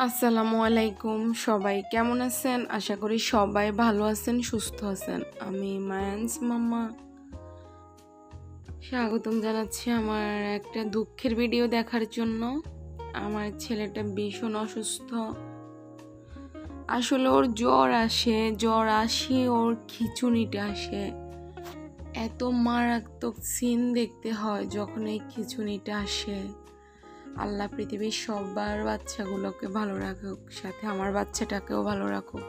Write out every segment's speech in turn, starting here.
আসসালামু আলাইকুম। সবাই কেমন আছেন? আশা করি সবাই ভালো আছেন, সুস্থ আছেন। আমি মায়ান্স মাম্মা স্বাগতম জানাচ্ছি আমার একটা দুঃখের ভিডিও দেখার জন্য। আমার ছেলেটা ভীষণ অসুস্থ। আসলে ওর জ্বর আসে ওর খিঁচুনিটা আসে। এত মারাত্মক সিন দেখতে হয় যখন এই খিঁচুনিটা আসে। আল্লাহ পৃথিবীর সবার বাচ্চাগুলোকে ভালো রাখুক, সাথে আমার বাচ্চাটাকেও ভালো রাখুক।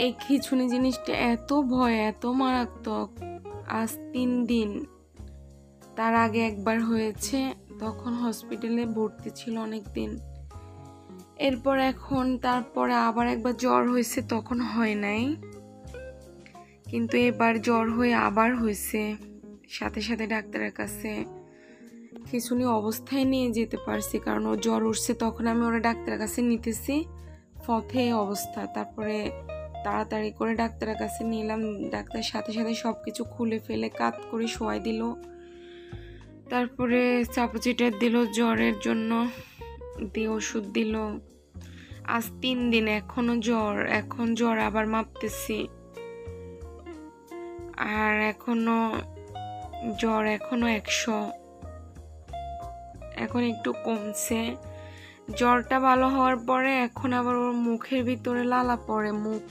এই খিঁচুনি জিনিসটা এত ভয়, এত মারাত্মক। আজ 3 দিন, তার আগে একবার হয়েছে, তখন হসপিটালে ভর্তি ছিল অনেক দিন। এরপর তারপরে আবার একবার জ্বর হয়েছে, তখন হয় নাই, কিন্তু এবার জ্বর হয়ে আবার হয়েছে। সাথে সাথে ডাক্তারের কাছে খিঁচুনি অবস্থায় নিয়ে যেতে পারছি, কারণ ও জ্বর উঠছে। তখন আমি ওরা ডাক্তারের কাছে নিতেছি, পথে অবস্থা। তারপরে তাড়াতাড়ি করে ডাক্তারের কাছে নিলাম। ডাক্তার সাথে সাথে সব কিছু খুলে ফেলে কাত করে শোয়াই দিল। তারপরে চাপাচিটার দিল জ্বরের জন্য, দিয়ে ওষুধ দিল। আজ 3 দিন এখন জ্বর আবার মাপতেছি, আর জ্বর এখনো 100। এখন একটু কমছে। জ্বরটা ভালো হওয়ার পরে এখন আবার ওর মুখের ভিতরে লালা পড়ে, মুখ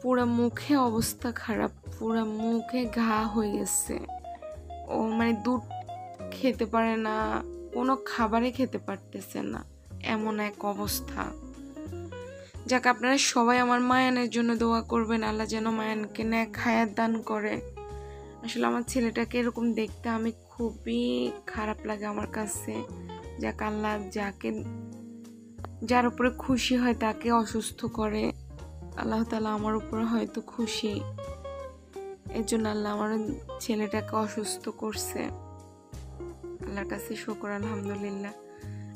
পুরা মুখে অবস্থা খারাপ, পুরা মুখে ঘা হয়ে গেছে। ও দুধ খেতে পারে না, কোনো খাবারই খেতে পারতেছে না, এমন এক অবস্থা। যাক, আপনারা সবাই আমার মায়ানের জন্য দোয়া করবেন, আল্লাহ যেন মায়ানকে নেক হায়াত দান করে। আসলে আমার ছেলেটাকে এরকম দেখতে আমি খুবই খারাপ লাগে আমার কাছে। যাক, আল্লাহ যার উপরে খুশি হয় তাকে অসুস্থ করে। আল্লাহ তাআলা আমার উপরে হয়তো খুশি, এর জন্য আল্লাহ আমার ছেলেটাকে অসুস্থ করছে। আল্লাহর কাছে শুকর, আলহামদুলিল্লাহ।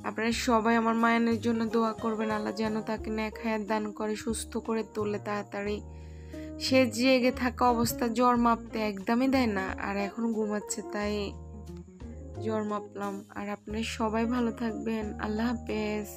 আপনারা সবাই আমার মায়ানের জন্য দোয়া করবেন, আল্লাহ যেন তাকে নেক হায়াত দান করে, সুস্থ করে তোলে তাড়াতাড়ি। সে জেগে থাকা অবস্থা জ্বর মাপতে একদমই দেয় না, আর এখন ঘুমাচ্ছে, তাই জ্বর মাপলাম। আর আপনারা সবাই ভালো থাকবেন। আল্লাহ হাফেজ।